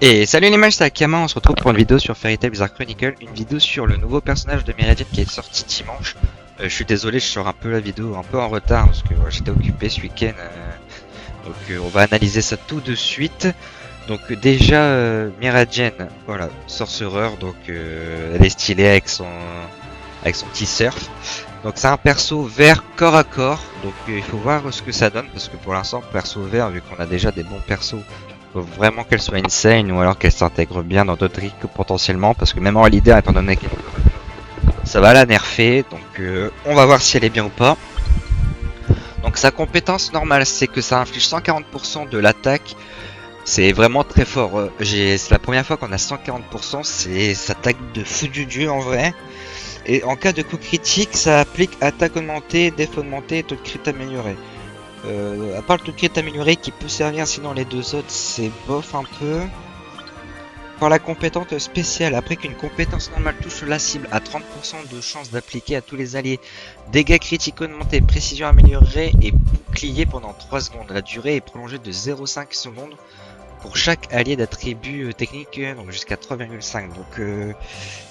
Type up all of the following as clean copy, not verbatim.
Et salut les mages, c'est Akama, on se retrouve pour une vidéo sur Fairy Tail Bizarre Chronicle, une vidéo sur le nouveau personnage de Meridian qui est sorti dimanche. Je suis désolé, je sors un peu la vidéo un peu en retard parce que j'étais occupé ce week-end. On va analyser ça tout de suite. Donc déjà, Meridian, voilà, sorcereur, donc elle est stylée avec son petit surf. Donc c'est un perso vert corps à corps, donc il faut voir ce que ça donne parce que pour l'instant, perso vert, vu qu'on a déjà des bons persos, faut vraiment qu'elle soit insane ou alors qu'elle s'intègre bien dans d'autres ricks potentiellement parce que même en leader étant donné que ça va la nerfer, donc on va voir si elle est bien ou pas. Donc sa compétence normale c'est que ça inflige 140% de l'attaque, c'est vraiment très fort. C'est la première fois qu'on a 140%, ça attaque de fou du dieu en vrai. Et en cas de coup critique ça applique attaque augmentée, déf augmenté et taux de crit amélioré. À part le taux de crit amélioré qui peut servir, sinon les deux autres c'est bof un peu. Par la compétence spéciale, après qu'une compétence normale touche la cible à 30% de chance d'appliquer à tous les alliés dégâts critiques augmentés, précision améliorée et bouclier pendant 3 secondes. La durée est prolongée de 0,5 secondes pour chaque allié d'attribut technique, donc jusqu'à 3,5. Donc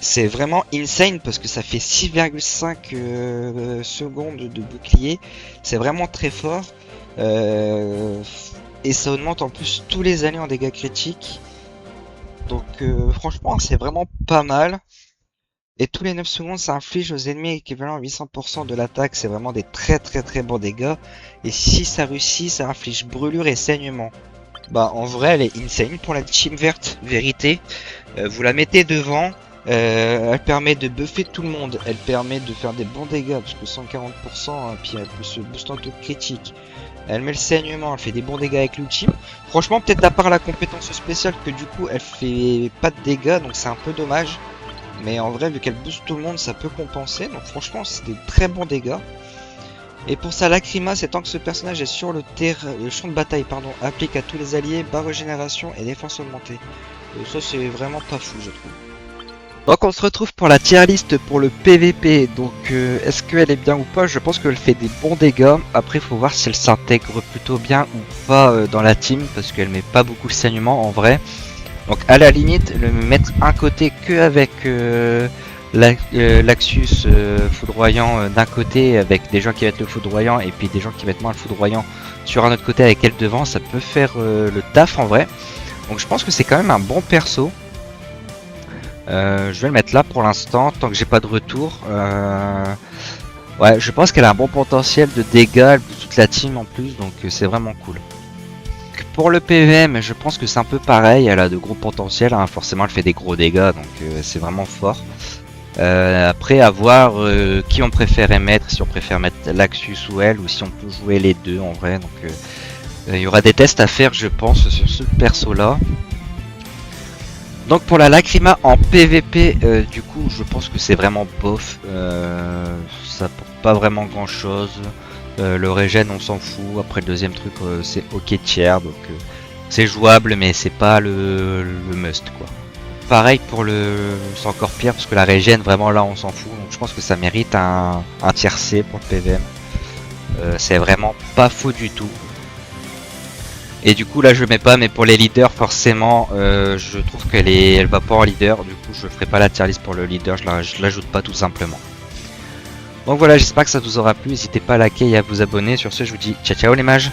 c'est vraiment insane parce que ça fait 6,5 secondes de bouclier. C'est vraiment très fort. Et ça augmente en plus tous les alliés en dégâts critiques. Donc franchement c'est vraiment pas mal. Et tous les 9 secondes ça inflige aux ennemis équivalent à 800% de l'attaque. C'est vraiment des très bons dégâts. Et si ça réussit ça inflige brûlure et saignement. Bah en vrai elle est insane pour la team verte, vérité. Vous la mettez devant, elle permet de buffer tout le monde, elle permet de faire des bons dégâts parce que 140%, hein, puis elle peut se booster en taux de critique. Elle met le saignement, elle fait des bons dégâts avec l'ultime. Franchement peut-être à part la compétence spéciale que du coup elle fait pas de dégâts donc c'est un peu dommage. Mais en vrai vu qu'elle booste tout le monde ça peut compenser, donc franchement c'est des très bons dégâts. Et pour sa Lacrima, c'est tant que ce personnage est sur le champ de bataille, applique à tous les alliés, barre régénération et défense augmentée. Ça c'est vraiment pas fou je trouve. Donc on se retrouve pour la tier list pour le PVP. Donc est-ce qu'elle est bien ou pas? Je pense qu'elle fait des bons dégâts. Après il faut voir si elle s'intègre plutôt bien ou pas dans la team parce qu'elle met pas beaucoup le saignement en vrai. Donc à la limite le mettre un côté que avec l'Axus foudroyant d'un côté avec des gens qui mettent le foudroyant et puis des gens qui mettent moins le foudroyant sur un autre côté avec elle devant, ça peut faire le taf en vrai. Donc je pense que c'est quand même un bon perso. Je vais le mettre là pour l'instant tant que j'ai pas de retour. Ouais, je pense qu'elle a un bon potentiel de dégâts, elle booste toute la team en plus, donc c'est vraiment cool. Pour le PVM, je pense que c'est un peu pareil, elle a de gros potentiels, hein. Forcément elle fait des gros dégâts, donc c'est vraiment fort. Après à voir qui on préférait mettre, si on préfère mettre l'Axus ou elle, ou si on peut jouer les deux en vrai. Donc il y aura des tests à faire je pense sur ce perso là. Donc pour la Lacrima en PVP, du coup je pense que c'est vraiment bof, ça apporte pas vraiment grand chose. Le régène on s'en fout, après le deuxième truc c'est ok tiers, donc c'est jouable mais c'est pas le must quoi. Pareil pour le... c'est encore pire parce que la régène vraiment là on s'en fout, donc je pense que ça mérite un tiers C pour le PVM. C'est vraiment pas faux du tout. Et du coup là je mets pas, mais pour les leaders forcément je trouve elle va pas en leader, du coup je ferai pas la tier list pour le leader, je l'ajoute pas tout simplement. Donc voilà, j'espère que ça vous aura plu, n'hésitez pas à liker et à vous abonner. Sur ce je vous dis ciao ciao les mages.